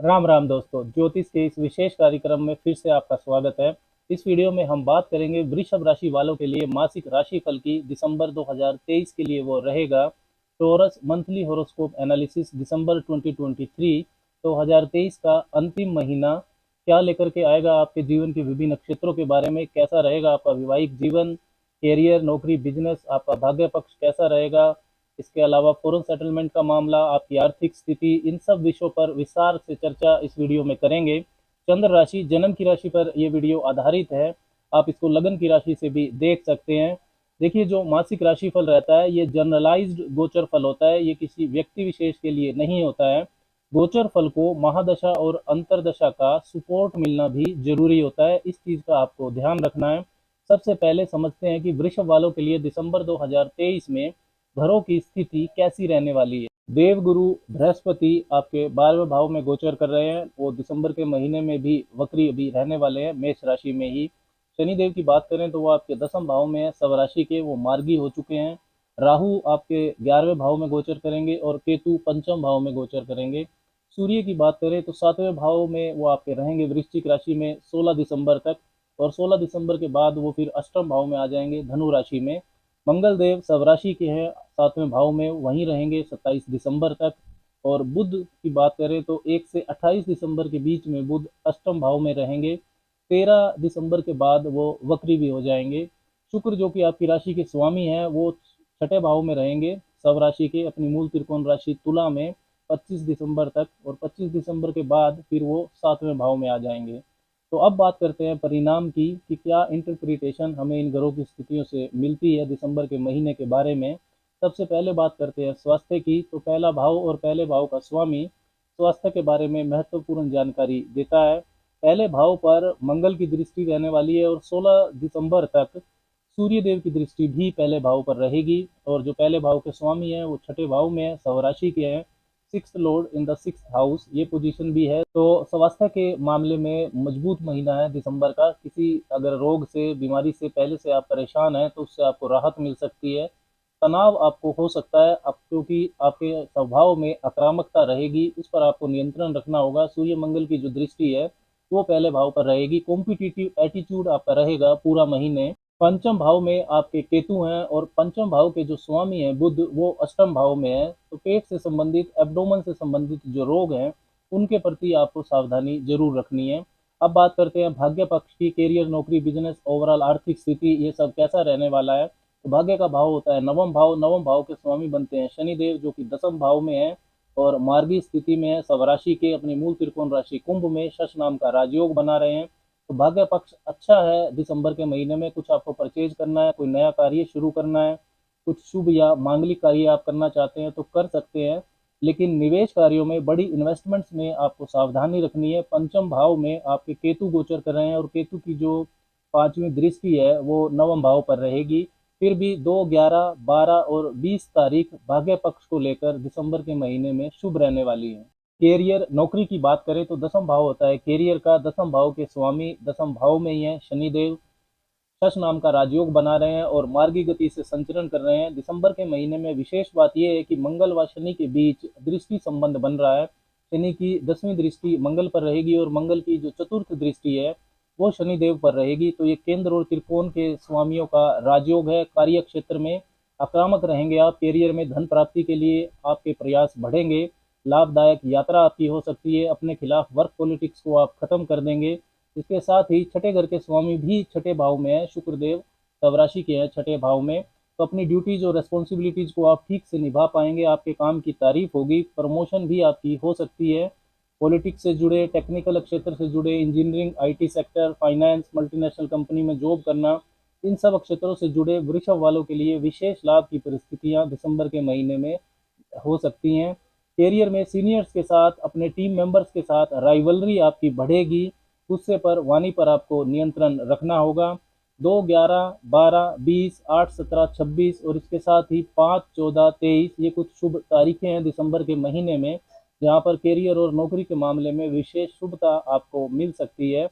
राम राम दोस्तों, ज्योतिष के इस विशेष कार्यक्रम में फिर से आपका स्वागत है। इस वीडियो में हम बात करेंगे वृषभ राशि वालों के लिए मासिक राशिफल की। दिसंबर 2023 के लिए वो रहेगा टोरस मंथली हॉरोस्कोप एनालिसिस दिसंबर 2023 2023 का अंतिम महीना क्या लेकर के आएगा आपके जीवन के विभिन्न क्षेत्रों के बारे में। कैसा रहेगा आपका वैवाहिक जीवन, कैरियर, नौकरी, बिजनेस, आपका भाग्य पक्ष कैसा रहेगा, इसके अलावा फॉरेन सेटलमेंट का मामला, आपकी आर्थिक स्थिति, इन सब विषयों पर विस्तार से चर्चा इस वीडियो में करेंगे। चंद्र राशि, जन्म की राशि पर यह वीडियो आधारित है। आप इसको लगन की राशि से भी देख सकते हैं। देखिए, जो मासिक राशिफल रहता है ये जनरलाइज्ड गोचर फल होता है, ये किसी व्यक्ति विशेष के लिए नहीं होता है। गोचर फल को महादशा और अंतरदशा का सपोर्ट मिलना भी जरूरी होता है, इस चीज का आपको ध्यान रखना है। सबसे पहले समझते हैं कि वृषभ वालों के लिए दिसंबर 2023 में घरों की स्थिति कैसी रहने वाली है। देवगुरु बृहस्पति आपके 12वें भाव में गोचर कर रहे हैं। वो दिसंबर के महीने में भी वक्री अभी रहने वाले हैं, मेष राशि में ही। शनिदेव की बात करें तो वो आपके 10वें भाव में है, स्वराशि के, वो मार्गी हो चुके हैं। राहु आपके 11वें भाव में गोचर करेंगे और केतु पंचम भाव में गोचर करेंगे। सूर्य की बात करें तो 7वें भाव में वो आपके रहेंगे वृश्चिक राशि में 16 दिसंबर तक, और 16 दिसंबर के बाद वो फिर अष्टम भाव में आ जाएंगे धनु राशि में। मंगल देव स्वराशि के हैं, 7वें भाव में वहीं रहेंगे 27 दिसंबर तक। और बुध की बात करें तो 1 से 28 दिसंबर के बीच में बुध अष्टम भाव में रहेंगे। 13 दिसंबर के बाद वो वक्री भी हो जाएंगे। शुक्र जो कि आपकी राशि के स्वामी हैं, वो 6ठे भाव में रहेंगे स्वराशि के, अपनी मूल त्रिकोण राशि तुला में 25 दिसंबर तक, और 25 दिसंबर के बाद फिर वो 7वें भाव में आ जाएंगे। तो अब बात करते हैं परिणाम की कि क्या इंटरप्रिटेशन हमें इन ग्रहों की स्थितियों से मिलती है दिसंबर के महीने के बारे में। सबसे पहले बात करते हैं स्वास्थ्य की। तो पहला भाव और पहले भाव का स्वामी स्वास्थ्य के बारे में महत्वपूर्ण जानकारी देता है। पहले भाव पर मंगल की दृष्टि रहने वाली है और 16 दिसंबर तक सूर्य देव की दृष्टि भी पहले भाव पर रहेगी। और जो पहले भाव के स्वामी हैं वो 6ठे भाव में है, स्वराशि के हैं, six Lord in the six house, ये पोजीशन भी है। तो स्वास्थ्य के मामले में मजबूत महीना है दिसंबर का। किसी अगर रोग से, बीमारी से पहले से आप परेशान हैं तो उससे आपको राहत मिल सकती है। तनाव आपको हो सकता है अब, क्योंकि आपके स्वभाव में आक्रामकता रहेगी, उस पर आपको नियंत्रण रखना होगा। सूर्य मंगल की जो दृष्टि है वो पहले भाव पर रहेगी। कॉम्पिटिटिव एटीट्यूड आपका रहेगा पूरा महीने। पंचम भाव में आपके केतु हैं और पंचम भाव के जो स्वामी हैं बुध, वो अष्टम भाव में है। तो पेट से संबंधित, एब्डोमन से संबंधित जो रोग हैं उनके प्रति आपको सावधानी जरूर रखनी है। अब बात करते हैं भाग्य पक्ष की। कैरियर, नौकरी, बिजनेस, ओवरऑल आर्थिक स्थिति, ये सब कैसा रहने वाला है। तो भाग्य का भाव होता है नवम भाव। नवम भाव के स्वामी बनते हैं शनिदेव, जो कि 10वें भाव में है और मार्गी स्थिति में है, स्वराशि के, अपनी मूल त्रिकोण राशि कुंभ में शश नाम का राजयोग बना रहे हैं। तो भाग्य पक्ष अच्छा है दिसंबर के महीने में। कुछ आपको परचेज करना है, कोई नया कार्य शुरू करना है, कुछ शुभ या मांगलिक कार्य आप करना चाहते हैं तो कर सकते हैं। लेकिन निवेश कार्यों में, बड़ी इन्वेस्टमेंट्स में आपको सावधानी रखनी है। पंचम भाव में आपके केतु गोचर कर रहे हैं और केतु की जो 5वीं दृष्टि है वो नवम भाव पर रहेगी। फिर भी 2, 11, 12 और 20 तारीख भाग्य पक्ष को लेकर दिसंबर के महीने में शुभ रहने वाली है। कैरियर, नौकरी की बात करें तो 10वां भाव होता है कैरियर का। 10वें भाव के स्वामी 10वें भाव में ही है शनिदेव, शश नाम का राजयोग बना रहे हैं और मार्गी गति से संचरण कर रहे हैं। दिसंबर के महीने में विशेष बात यह है कि मंगल व शनि के बीच दृष्टि संबंध बन रहा है। शनि की 10वीं दृष्टि मंगल पर रहेगी और मंगल की जो चतुर्थ दृष्टि है वो शनिदेव पर रहेगी। तो ये केंद्र और त्रिकोण के स्वामियों का राजयोग है। कार्य क्षेत्र में आक्रामक रहेंगे आप। कैरियर में धन प्राप्ति के लिए आपके प्रयास बढ़ेंगे। लाभदायक यात्रा आपकी हो सकती है। अपने खिलाफ वर्क पॉलिटिक्स को आप खत्म कर देंगे। इसके साथ ही 6ठे घर के स्वामी भी 6ठे भाव में है, शुक्रदेव स्वराशि के हैं 6ठे भाव में। तो अपनी ड्यूटीज और रेस्पॉन्सिबिलिटीज को आप ठीक से निभा पाएंगे। आपके काम की तारीफ होगी, प्रमोशन भी आपकी हो सकती है। पॉलिटिक्स से जुड़े, टेक्निकल क्षेत्र से जुड़े, engineering, IT sector, finance, multinational company में जॉब करना, इन सब क्षेत्रों से जुड़े वृषभ वालों के लिए विशेष लाभ की परिस्थितियां दिसंबर के महीने में हो सकती हैं। कैरियर में सीनियर्स के साथ, अपने टीम मेंबर्स के साथ राइवलरी आपकी बढ़ेगी। गुस्से पर, वाणी पर आपको नियंत्रण रखना होगा। 2, 11, 12, 20, 8, 17, 26 और इसके साथ ही 5, 14, 23, ये कुछ शुभ तारीखें हैं दिसंबर के महीने में, जहां पर कैरियर और नौकरी के मामले में विशेष शुभता आपको मिल सकती है।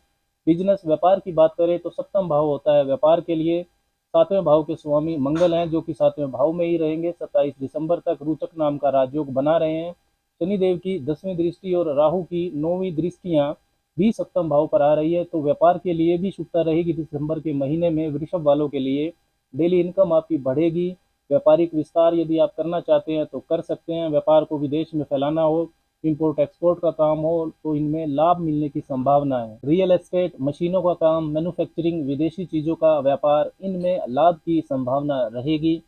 बिजनेस, व्यापार की बात करें तो 7वां भाव होता है व्यापार के लिए। 7वें भाव के स्वामी मंगल हैं, जो कि 7वें भाव में ही रहेंगे 27 दिसंबर तक। रोचक नाम का राजयोग बना रहे हैं। शनिदेव की 10वीं दृष्टि और राहु की 9वीं दृष्टियां भी सप्तम भाव पर आ रही है, तो व्यापार के लिए भी शुभता रहेगी दिसंबर के महीने में। वृषभ वालों के लिए डेली इनकम आपकी बढ़ेगी। व्यापारिक विस्तार यदि आप करना चाहते हैं तो कर सकते हैं। व्यापार को विदेश में फैलाना हो, इंपोर्ट एक्सपोर्ट का काम हो, तो इनमें लाभ मिलने की संभावना है। रियल एस्टेट, मशीनों का काम, मैन्युफैक्चरिंग, विदेशी चीजों का व्यापार, इनमें लाभ की संभावना रहेगी।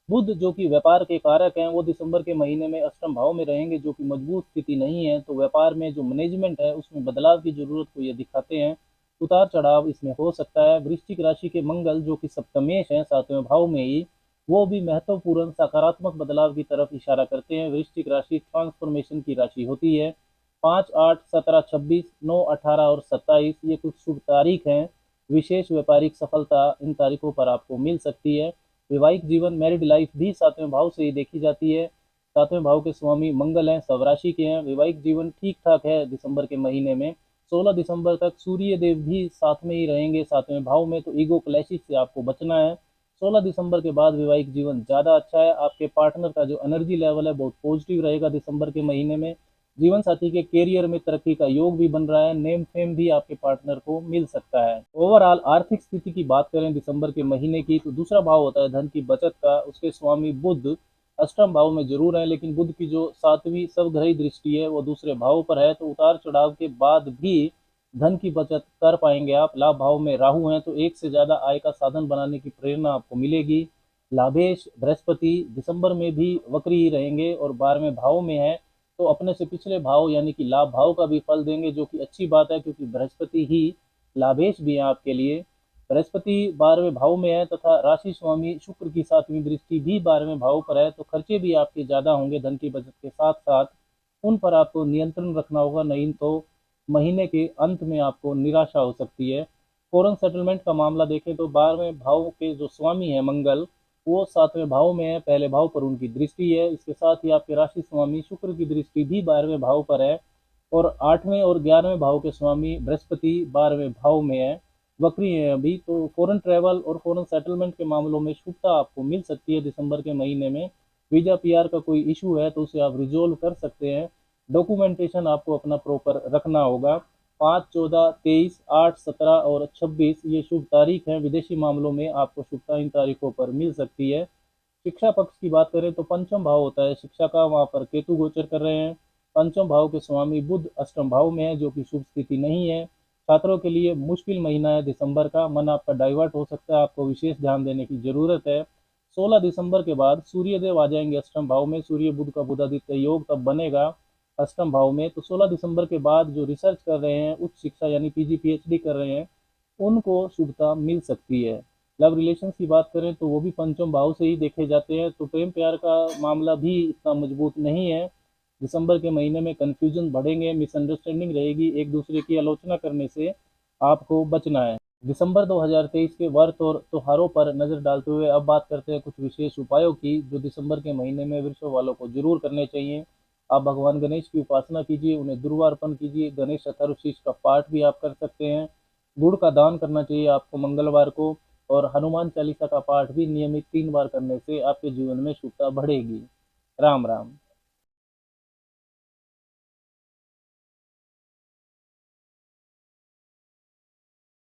बुध जो कि व्यापार के कारक हैं वो दिसंबर के महीने में अष्टम भाव में रहेंगे, जो कि मजबूत स्थिति नहीं है, तो व्यापार में जो मैनेजमेंट है उसमें बदलाव की जरूरत को ये दिखाते हैं। उतार चढ़ाव इसमें हो सकता है। वृश्चिक राशि के मंगल जो कि सप्तमेश है 7वें भाव में ही, वो भी महत्वपूर्ण सकारात्मक बदलाव की तरफ इशारा करते हैं। वृश्चिक राशि ट्रांसफॉर्मेशन की राशि होती है। 5, 8, 17, 26, 9, 18 और 27 ये कुछ शुभ तारीख हैं। विशेष व्यापारिक सफलता इन तारीखों पर आपको मिल सकती है। वैवाहिक जीवन, मैरिड लाइफ भी 7वें भाव से ही देखी जाती है। 7वें भाव के स्वामी मंगल हैं, स्वराशि के हैं। वैवाहिक जीवन ठीक ठाक है दिसंबर के महीने में। 16 दिसंबर तक सूर्य देव भी साथ में ही रहेंगे 7वें भाव में, तो ईगो क्लैशेस से आपको बचना है। 16 दिसंबर के बाद वैवाहिक जीवन ज़्यादा अच्छा है। आपके पार्टनर का जो एनर्जी लेवल है बहुत पॉजिटिव रहेगा दिसंबर के महीने में। जीवन साथी के कैरियर में तरक्की का योग भी बन रहा है। नेम फेम भी आपके पार्टनर को मिल सकता है। ओवरऑल आर्थिक स्थिति की बात करें दिसंबर के महीने की, तो दूसरा भाव होता है धन की बचत का। उसके स्वामी बुध अष्टम भाव में जरूर है, लेकिन बुध की जो 7वीं स्वग्रही दृष्टि है वो दूसरे भाव पर है, तो उतार चढ़ाव के बाद भी धन की बचत कर पाएंगे आप। लाभ भाव में राहु हैं, तो एक से ज्यादा आय का साधन बनाने की प्रेरणा आपको मिलेगी। लाभेश बृहस्पति दिसंबर में भी वक्री ही रहेंगे और 12वें भाव में है, तो अपने से पिछले भाव यानी कि लाभ भाव का भी फल देंगे, जो कि अच्छी बात है, क्योंकि बृहस्पति ही लाभेश भी है आपके लिए। बृहस्पति 12वें भाव में है तथा राशि स्वामी शुक्र की 7वीं दृष्टि भी 12वें भाव पर है, तो खर्चे भी आपके ज्यादा होंगे धन की बचत के साथ साथ। उन पर आपको नियंत्रण रखना होगा, नहीं तो महीने के अंत में आपको निराशा हो सकती है। फॉरेन सेटलमेंट का मामला देखें तो 12वें भाव के जो स्वामी है मंगल, वो 7वें भाव में है, पहले भाव पर उनकी दृष्टि है। इसके साथ ही आपके राशि स्वामी शुक्र की दृष्टि भी 12वें भाव पर है, और 8वें और 11वें भाव के स्वामी बृहस्पति 12वें भाव में है, वक्री है अभी। तो फॉरेन ट्रैवल और फॉरेन सेटलमेंट के मामलों में शुभता आपको मिल सकती है दिसंबर के महीने में। वीजा पीआर का कोई इशू है तो उसे आप रिजोल्व कर सकते हैं। डॉक्यूमेंटेशन आपको अपना प्रॉपर रखना होगा। 5, 14, 23, 8, 17 और 26 ये शुभ तारीख हैं। विदेशी मामलों में आपको शुभता इन तारीखों पर मिल सकती है। शिक्षा पक्ष की बात करें तो पंचम भाव होता है शिक्षा का, वहां पर केतु गोचर कर रहे हैं। पंचम भाव के स्वामी बुध अष्टम भाव में है, जो कि शुभ स्थिति नहीं है। छात्रों के लिए मुश्किल महीना है दिसंबर का। मन आपका डाइवर्ट हो सकता है, आपको विशेष ध्यान देने की जरूरत है। 16 दिसंबर के बाद सूर्य देव आ जाएंगे अष्टम भाव में। सूर्य बुध का बुधादित्य योग तब बनेगा अष्टम भाव में, तो 16 दिसंबर के बाद जो रिसर्च कर रहे हैं, उच्च शिक्षा यानी पीजी पीएचडी कर रहे हैं, उनको शुभता मिल सकती है। लव रिलेशन की बात करें तो वो भी पंचम भाव से ही देखे जाते हैं, तो प्रेम प्यार का मामला भी इतना मजबूत नहीं है। दिसंबर के महीने में कंफ्यूजन बढ़ेंगे, मिसअंडरस्टैंडिंग रहेगी, एक दूसरे की आलोचना करने से आपको बचना है। दिसंबर 2023 के व्रत और त्योहारों पर नजर डालते हुए अब बात करते हैं कुछ विशेष उपायों की, जो दिसंबर के महीने में वृषभ वालों को जरूर करने चाहिए। आप भगवान गणेश की उपासना कीजिए, उन्हें दुर्वा अर्पण कीजिए। गणेश अथर्वशीष का पाठ भी आप कर सकते हैं। गुड़ का दान करना चाहिए आपको मंगलवार को, और हनुमान चालीसा का पाठ भी नियमित 3 बार करने से आपके जीवन में शुभता बढ़ेगी। राम राम।